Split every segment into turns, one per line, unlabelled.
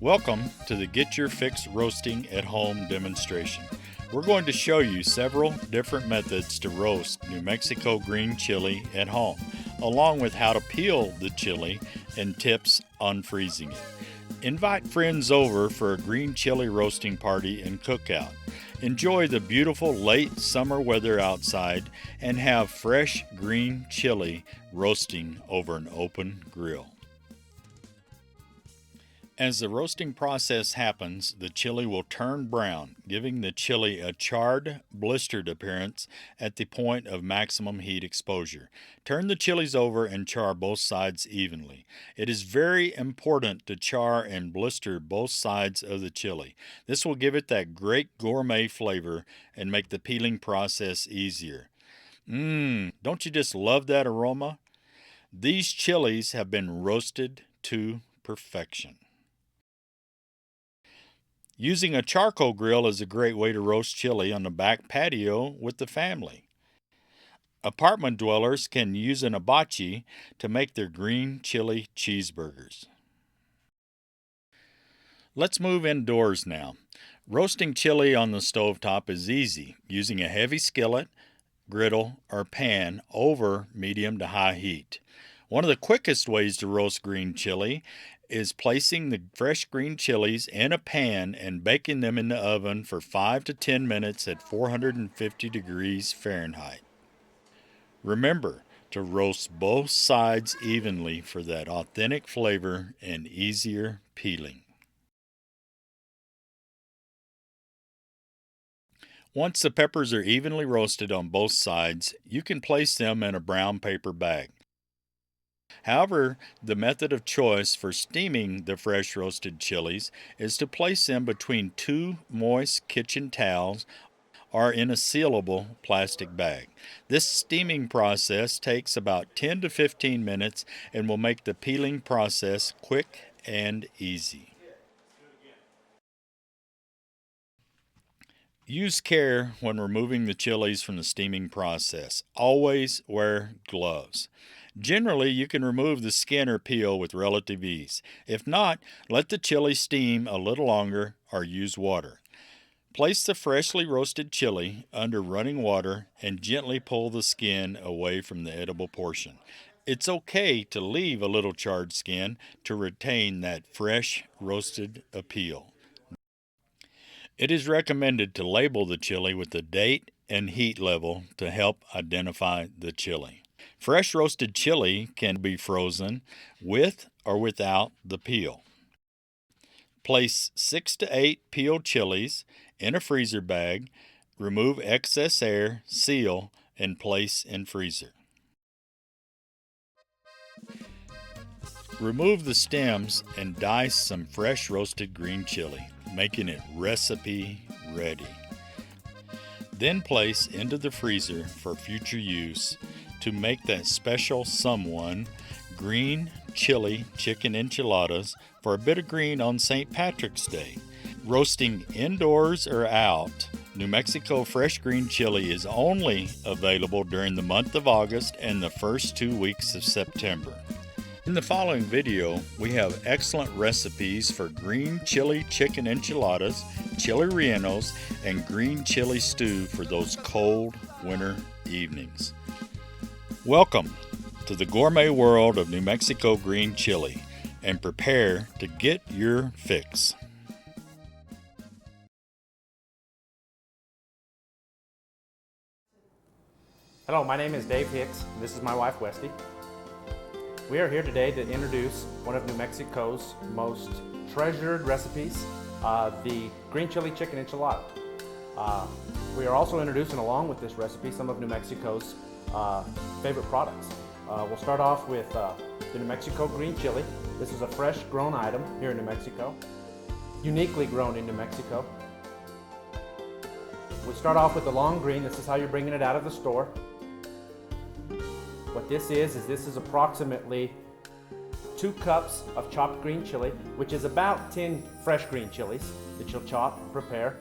Welcome to the Get Your Fix Roasting at Home demonstration. We're going to show you several different methods to roast New Mexico green chili at home, along with how to peel the chili and tips on freezing it. Invite friends over for a green chili roasting party and cookout. Enjoy the beautiful late summer weather outside and have fresh green chili roasting over an open grill. As the roasting process happens, the chili will turn brown, giving the chili a charred, blistered appearance at the point of maximum heat exposure. Turn the chilies over and char both sides evenly. It is very important to char and blister both sides of the chili. This will give it that great gourmet flavor and make the peeling process easier. Don't you just love that aroma? These chilies have been roasted to perfection. Using a charcoal grill is a great way to roast chili on the back patio with the family. Apartment dwellers can use an hibachi to make their green chili cheeseburgers. Let's move indoors now. Roasting chili on the stovetop is easy, using a heavy skillet, griddle, or pan over medium to high heat. One of the quickest ways to roast green chili is placing the fresh green chilies in a pan and baking them in the oven for 5 to 10 minutes at 450 degrees Fahrenheit. Remember to roast both sides evenly for that authentic flavor and easier peeling. Once the peppers are evenly roasted on both sides, you can place them in a brown paper bag. However, the method of choice for steaming the fresh roasted chilies is to place them between two moist kitchen towels or in a sealable plastic bag. This steaming process takes about 10 to 15 minutes and will make the peeling process quick and easy. Use care when removing the chilies from the steaming process. Always wear gloves. Generally, you can remove the skin or peel with relative ease. If not, let the chili steam a little longer or use water. Place the freshly roasted chili under running water and gently pull the skin away from the edible portion. It's okay to leave a little charred skin to retain that fresh roasted appeal. It is recommended to label the chili with the date and heat level to help identify the chili. Fresh roasted chili can be frozen with or without the peel. Place 6 to 8 peeled chilies in a freezer bag, remove excess air, seal, and place in freezer. Remove the stems and dice some fresh roasted green chili, making it recipe ready. Then place into the freezer for future use to make that special someone green chili chicken enchiladas for a bit of green on St. Patrick's Day. Roasting indoors or out, New Mexico fresh green chili is only available during the month of August and the first 2 weeks of September. In the following video, we have excellent recipes for green chili chicken enchiladas, chili rellenos, and green chili stew for those cold winter evenings. Welcome to the gourmet world of New Mexico green chili, and prepare to get your fix.
Hello, my name is Dave Hicks, and this is my wife Westy. We are here today to introduce one of New Mexico's most treasured recipes, the green chili chicken enchilada. We are also introducing along with this recipe some of New Mexico's favorite products. We'll start off with the New Mexico green chili. This is a fresh grown item here in New Mexico, uniquely grown in New Mexico. We start off with the long green. This is how you're bringing it out of the store. What this is approximately 2 cups of chopped green chili, which is about 10 fresh green chilies that you'll chop and prepare.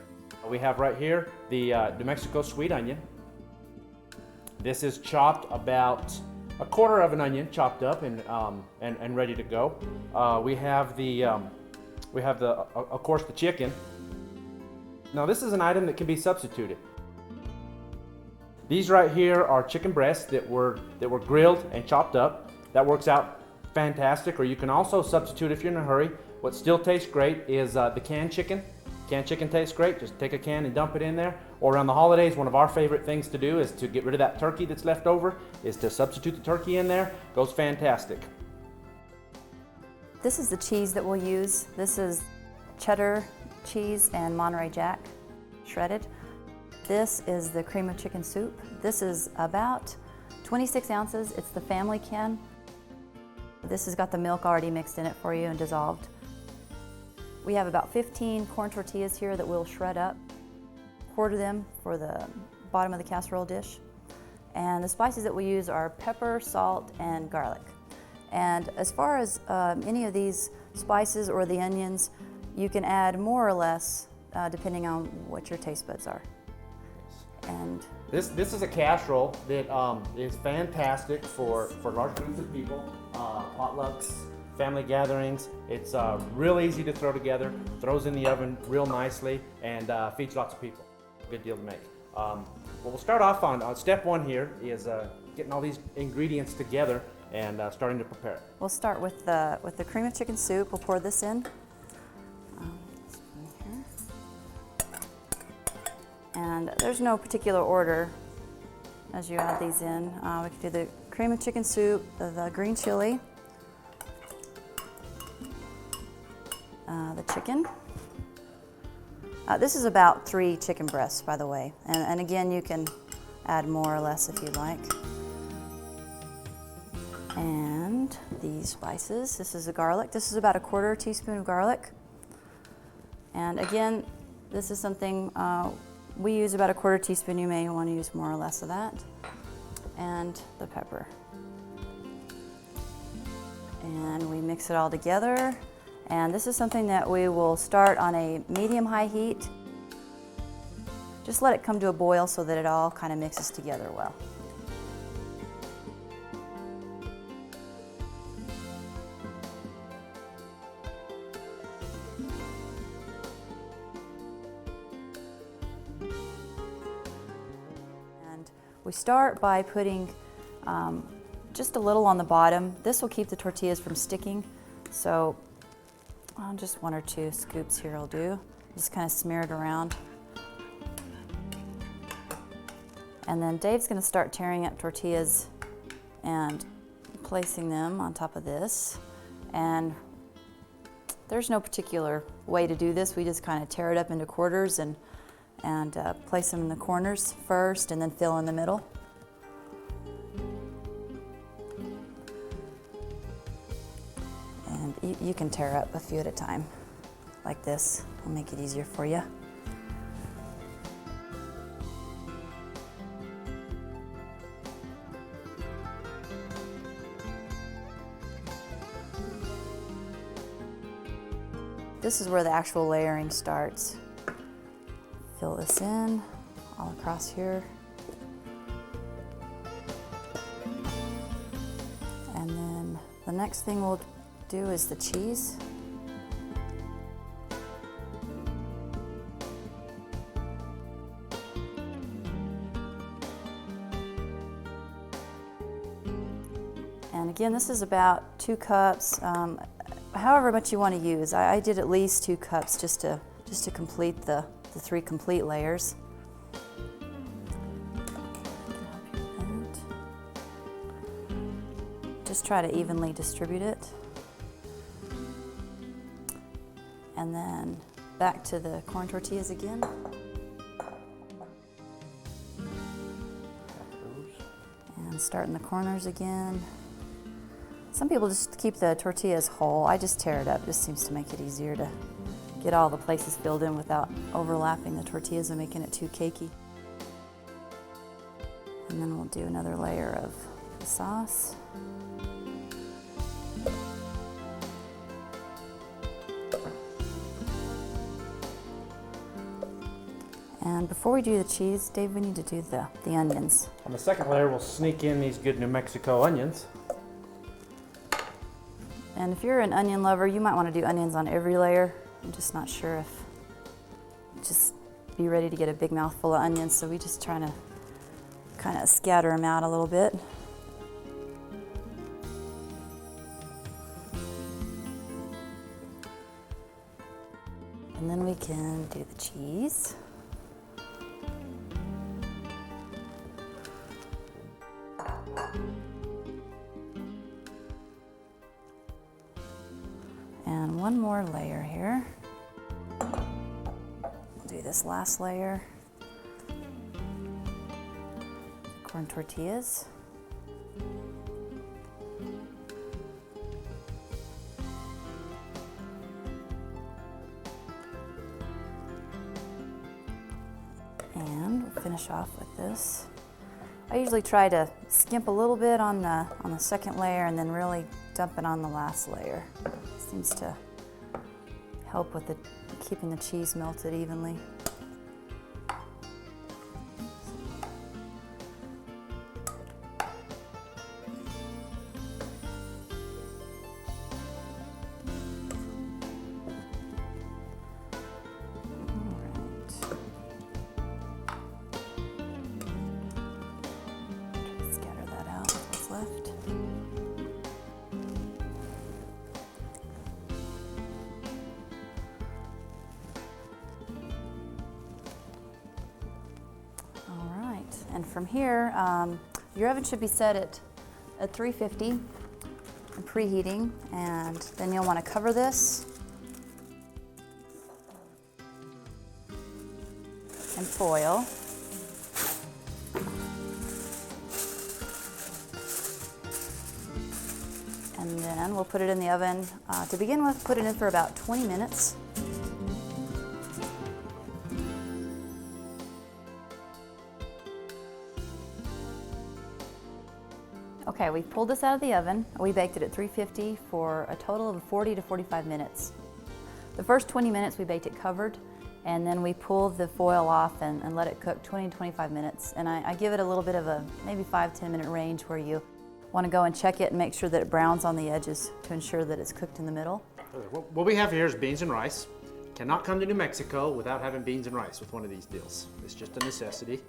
We have right here the New Mexico sweet onion. This is chopped about a quarter of an onion chopped up and ready to go. We have the We have of course, the chicken. Now this is an item that can be substituted. These right here are chicken breasts that were grilled and chopped up. That works out fantastic. Or you can also substitute if you're in a hurry. What still tastes great is the canned chicken. Canned chicken tastes great. Just take a can and dump it in there. Or around the holidays, one of our favorite things to do is to get rid of that turkey that's left over, is to substitute the turkey in there. Goes fantastic.
This is the cheese that we'll use. This is cheddar cheese and Monterey Jack shredded. This is the cream of chicken soup. This is about 26 ounces. It's the family can. This has got the milk already mixed in it for you and dissolved. We have about 15 corn tortillas here that we'll shred up, quarter them for the bottom of the casserole dish. And the spices that we use are pepper, salt, and garlic. And as far as any of these spices or the onions, you can add more or less depending on what your taste buds are. And
this is a casserole that is fantastic for large groups of people, potlucks, family gatherings. It's real easy to throw together, throws in the oven real nicely, and feeds lots of people. Good deal to make. Well, we'll start off on step one here is getting all these ingredients together and starting to prepare it.
we'll start with the cream of chicken soup. We'll pour this in. And there's no particular order as you add these in. We can do the cream of chicken soup, the green chili, the chicken. This is about 3 chicken breasts, by the way. And again, you can add more or less if you'd like. And these spices. This is the garlic. This is about a 1/4 teaspoon of garlic. And again, this is something we use about a 1/4 teaspoon. You may want to use more or less of that. And the pepper. And we mix it all together. And this is something that we will start on a medium-high heat. Just let it come to a boil so that it all kind of mixes together well. We start by putting just a little on the bottom. This will keep the tortillas from sticking. So just 1 or 2 scoops here will do. Just kind of smear it around. And then Dave's going to start tearing up tortillas and placing them on top of this. And there's no particular way to do this. We just kind of tear it up into quarters and place them in the corners first and then fill in the middle. And you can tear up a few at a time like this. It'll make it easier for you. This is where the actual layering starts. Fill this in all across here. And then the next thing we'll do is the cheese. And again, this is about 2 cups, however much you want to use. I did at least 2 cups just to complete the 3 complete layers. Just try to evenly distribute it. And then back to the corn tortillas again. And start in the corners again. Some people just keep the tortillas whole. I just tear it up. It just seems to make it easier to get all the places filled in without overlapping the tortillas and making it too cakey. And then we'll do another layer of the sauce. And before we do the cheese, Dave, we need to do the onions.
On the second layer, we'll sneak in these good New Mexico onions.
And if you're an onion lover, you might want to do onions on every layer. I'm just not sure if just be ready to get a big mouthful of onions, so we just trying to kind of scatter them out a little bit. And then we can do the cheese. And one more layer here. We'll do this last layer. Corn tortillas. And we'll finish off with this. I usually try to skimp a little bit on the second layer and then really dump it on the last layer. Seems to help with keeping the cheese melted evenly. Scatter that out what's left. And from here, your oven should be set at 350 and preheating, and then you'll want to cover this and foil. And then we'll put it in the oven. To begin with, put it in for about 20 minutes. Okay, we pulled this out of the oven. We baked it at 350 for a total of 40 to 45 minutes. The first 20 minutes we baked it covered, and then we pulled the foil off and let it cook 20 to 25 minutes. And I give it a little bit of a maybe 5-10 minute range where you want to go and check it and make sure that it browns on the edges to ensure that it's cooked in the middle.
What we have here is beans and rice. Cannot come to New Mexico without having beans and rice with one of these deals. It's just a necessity.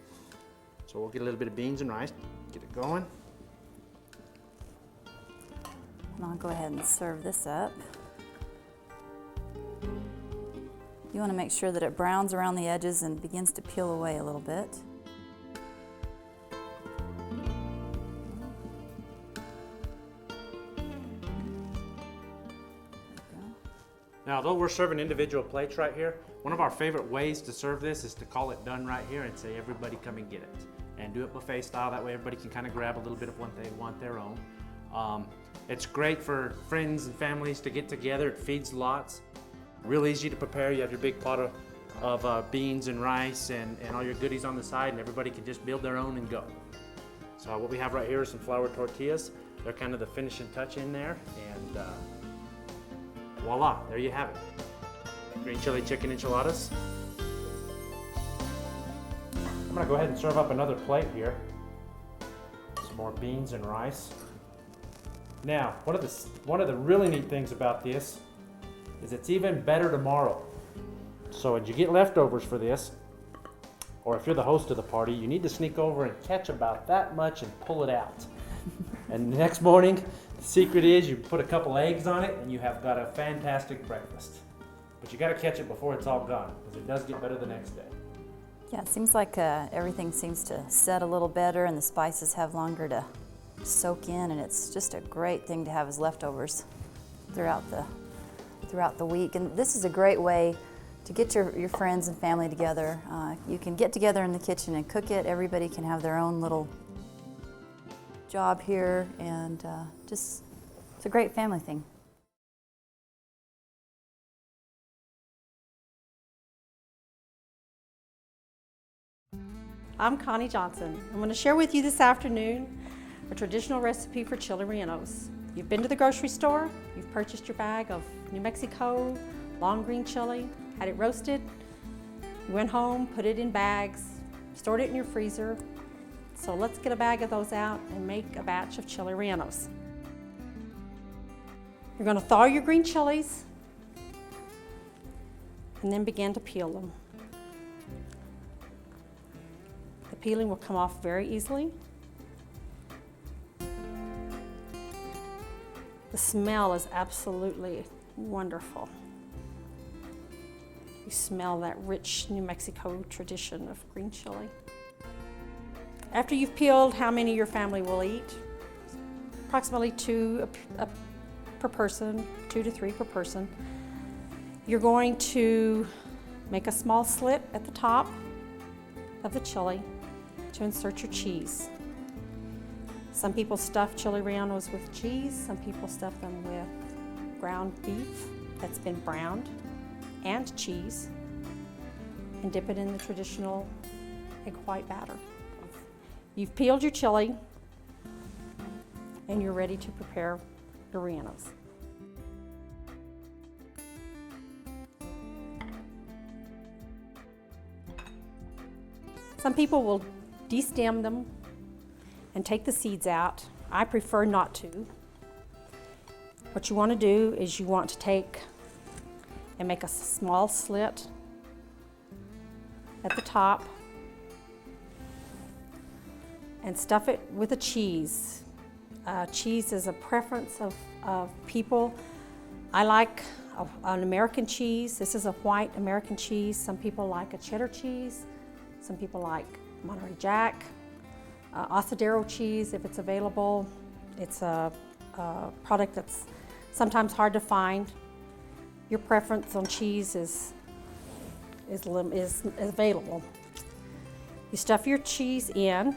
So we'll get a little bit of beans and rice, get it going.
And I'll go ahead and serve this up. You want to make sure that it browns around the edges and begins to peel away a little bit.
Now, although we're serving individual plates right here, one of our favorite ways to serve this is to call it done right here and say, everybody come and get it. And do it buffet style, that way everybody can kind of grab a little bit of what they want their own. It's great for friends and families to get together. It feeds lots. Real easy to prepare. You have your big pot of beans and rice and all your goodies on the side, and everybody can just build their own and go. So what we have right here is some flour tortillas. They're kind of the finishing touch in there, and voila, there you have it. Green chili chicken enchiladas. I'm gonna go ahead and serve up another plate here. Some more beans and rice. Now, one of the really neat things about this is it's even better tomorrow. So when you get leftovers for this, or if you're the host of the party, you need to sneak over and catch about that much and pull it out. And the next morning, the secret is you put a couple eggs on it and you have got a fantastic breakfast. But you gotta catch it before it's all gone, because it does get better the next day.
Yeah, it seems like everything seems to set a little better and the spices have longer to soak in, and it's just a great thing to have as leftovers throughout the week. And this is a great way to get your friends and family together. You can get together in the kitchen and cook it. Everybody can have their own little job here, and it's a great family thing.
I'm Connie Johnson. I'm going to share with you this afternoon a traditional recipe for chili rellenos. You've been to the grocery store, you've purchased your bag of New Mexico long green chili, had it roasted, you went home, put it in bags, stored it in your freezer. So let's get a bag of those out and make a batch of chili rellenos. You're going to thaw your green chilies, and then begin to peel them. The peeling will come off very easily. The smell is absolutely wonderful. You smell that rich New Mexico tradition of green chili. After you've peeled how many your family will eat, approximately 2 per person, 2 to 3 per person, you're going to make a small slit at the top of the chili to insert your cheese. Some people stuff chili rellenos with cheese, some people stuff them with ground beef that's been browned and cheese, and dip it in the traditional egg white batter. You've peeled your chili and you're ready to prepare your rellenos. Some people will destem them and take the seeds out. I prefer not to. What you want to do is you want to take and make a small slit at the top and stuff it with a cheese. Cheese is a preference of people. I like an American cheese. This is a white American cheese. Some people like a cheddar cheese. Some people like Monterey Jack. Asadero cheese, if it's available. It's a product that's sometimes hard to find. Your preference on cheese is available. You stuff your cheese in.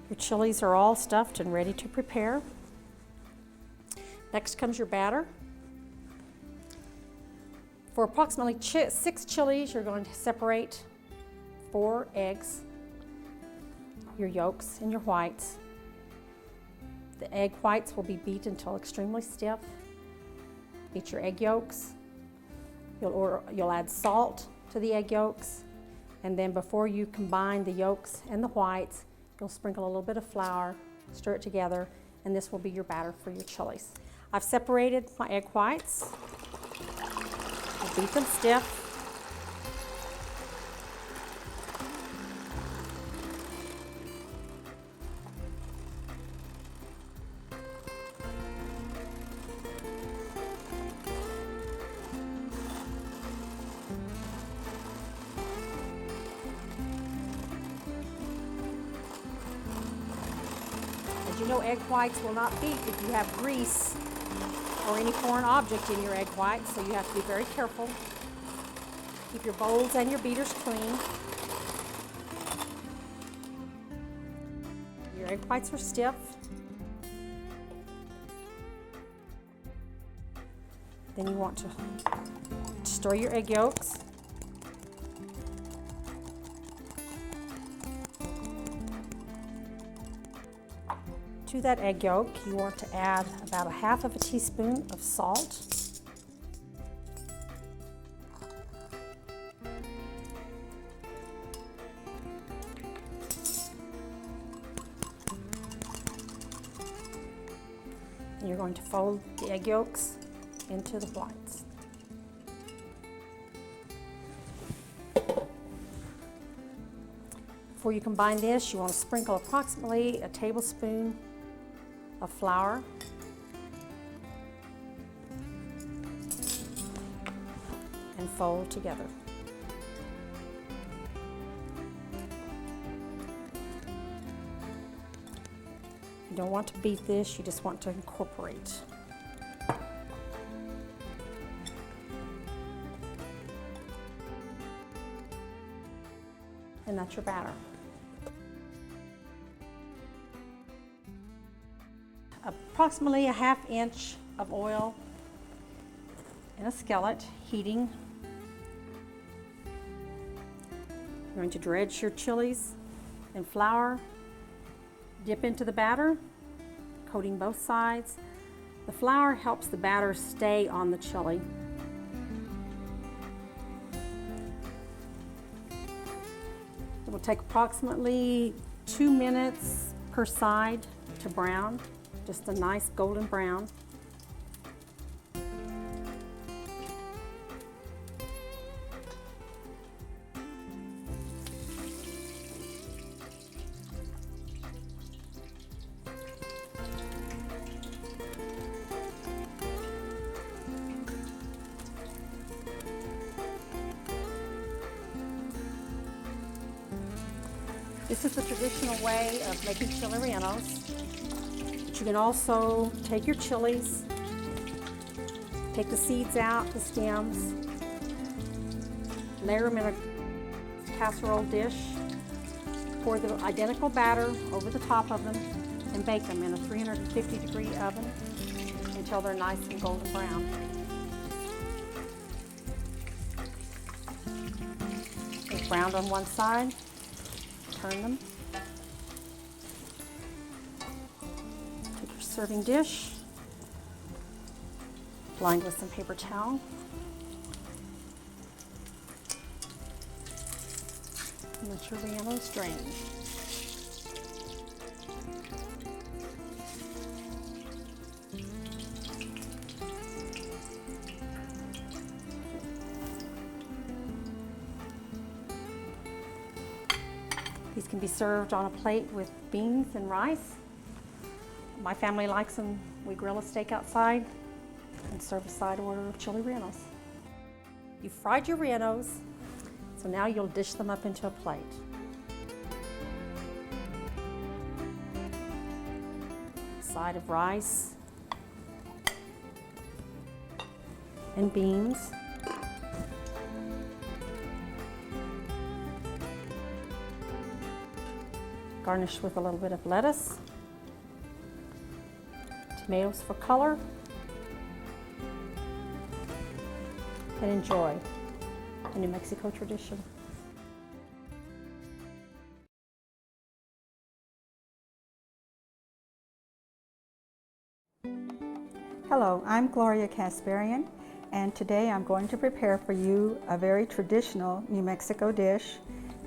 Your chilies are all stuffed and ready to prepare. Next comes your batter. For approximately 6 chilies, you're going to separate 4 eggs, your yolks and your whites. The egg whites will be beat until extremely stiff. Beat your egg yolks. You'll add salt to the egg yolks, and then before you combine the yolks and the whites, you'll sprinkle a little bit of flour, stir it together, and this will be your batter for your chilies. I've separated my egg whites. I'll beat them stiff. As you know, egg whites will not beat if you have grease or any foreign object in your egg whites, so you have to be very careful. Keep your bowls and your beaters clean. Your egg whites are stiff. Then you want to stir your egg yolks. To that egg yolk, you want to add about 1/2 teaspoon of salt. And you're going to fold the egg yolks into the whites. Before you combine this, you want to sprinkle approximately a tablespoon of flour. And fold together. You don't want to beat this, you just want to incorporate. And that's your batter. Approximately 1/2 inch of oil in a skillet, heating. You're going to dredge your chilies in flour, dip into the batter, coating both sides. The flour helps the batter stay on the chili. It will take approximately 2 minutes per side to brown, just a nice golden brown. This is the traditional way of making chili rellenos. But you can also take your chilies, take the seeds out, the stems, layer them in a casserole dish, pour the identical batter over the top of them, and bake them in a 350-degree oven until they're nice and golden brown. They've browned on one side. Turn them. Take your serving dish, line with some paper towel. And let your rellenos drain. These can be served on a plate with beans and rice. My family likes them. We grill a steak outside and serve a side order of chili rellenos. You fried your rellenos, so now you'll dish them up into a plate. Side of rice and beans. Garnish with a little bit of lettuce, tomatoes for color, and enjoy a New Mexico tradition.
Hello, I'm Gloria Kasparian, and today I'm going to prepare for you a very traditional New Mexico dish,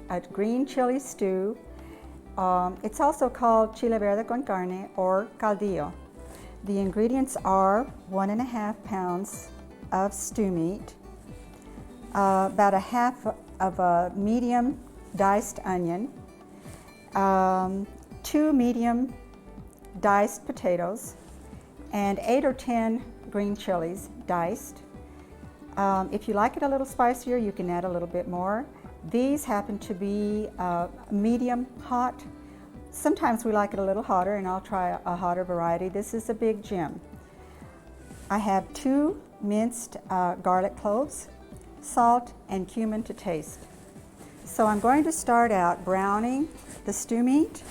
a green chili stew. It's also called chile verde con carne or caldillo. The ingredients are 1.5 pounds of stew meat, about a half of a medium diced onion, 2 medium diced potatoes, and 8 or 10 green chilies diced. If you like it a little spicier, you can add a little bit more. These happen to be medium hot. Sometimes we like it a little hotter, and I'll try a hotter variety. This is a big gem. I have 2 minced garlic cloves, salt, and cumin to taste. So I'm going to start out browning the stew meat.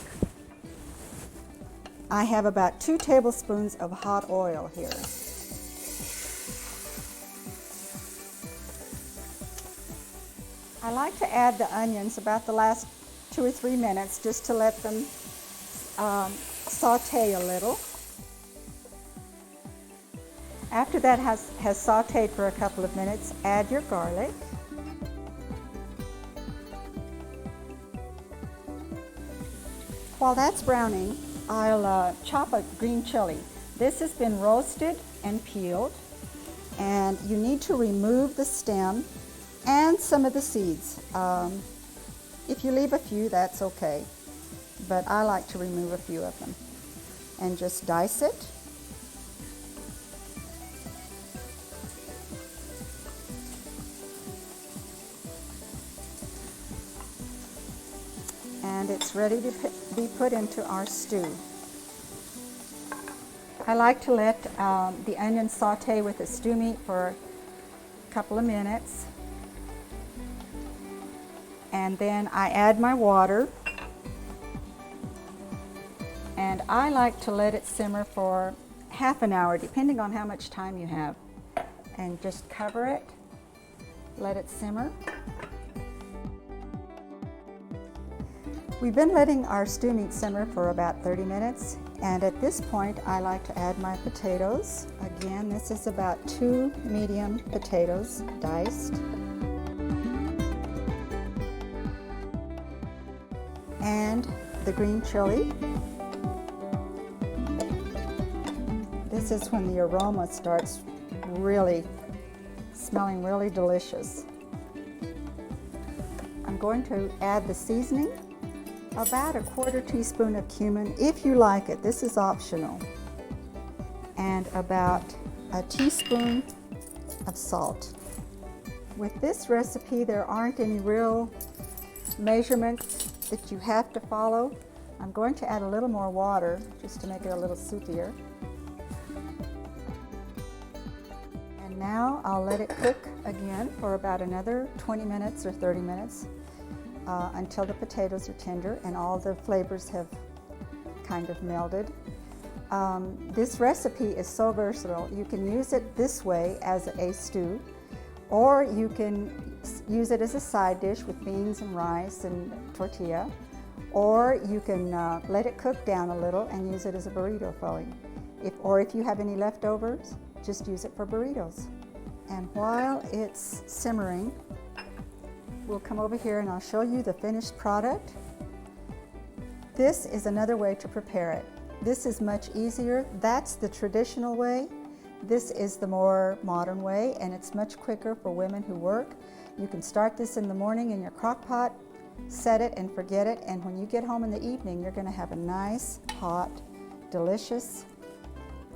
I have about 2 tablespoons of hot oil here. I like to add the onions about the last 2 or 3 minutes just to let them saute a little. After that has sauteed for a couple of minutes, add your garlic. While that's browning, I'll chop a green chili. This has been roasted and peeled, and you need to remove the stem and some of the seeds. If you leave a few, that's okay, but I like to remove a few of them. And just dice it. And it's ready to be put into our stew. I like to let the onions saute with the stew meat for a couple of minutes. And then I add my water. And I like to let it simmer for half an hour, depending on how much time you have. And just cover it, let it simmer. We've been letting our stew meat simmer for about 30 minutes, and at this point I like to add my potatoes. Again, this is about 2 medium potatoes diced. And the green chili. This is when the aroma starts really smelling really delicious. I'm going to add the seasoning, about a 1/4 teaspoon of cumin if you like it. This is optional. And about a teaspoon of salt. With this recipe, there aren't any real measurements that you have to follow. I'm going to add a little more water just to make it a little soupier. And now I'll let it cook again for about another 20 minutes or 30 minutes until the potatoes are tender and all the flavors have kind of melded. This recipe is so versatile. You can use it this way as a stew, or you can use it as a side dish with beans and rice and tortilla, or you can let it cook down a little and use it as a burrito filling. If you have any leftovers, just use it for burritos. And while it's simmering, we'll come over here and I'll show you the finished product. This is another way to prepare it. This is much easier. That's the traditional way. This is the more modern way, and it's much quicker for women who work. You can start this in the morning in your crock pot, set it and forget it, and when you get home in the evening, you're going to have a nice, hot, delicious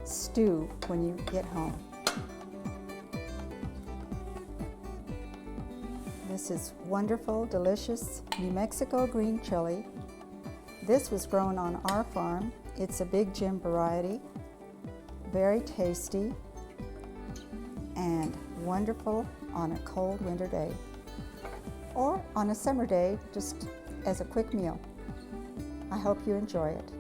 stew when you get home. This is wonderful, delicious New Mexico green chili. This was grown on our farm. It's a big Jim variety, very tasty and wonderful on a cold winter day or on a summer day just as a quick meal. I hope you enjoy it.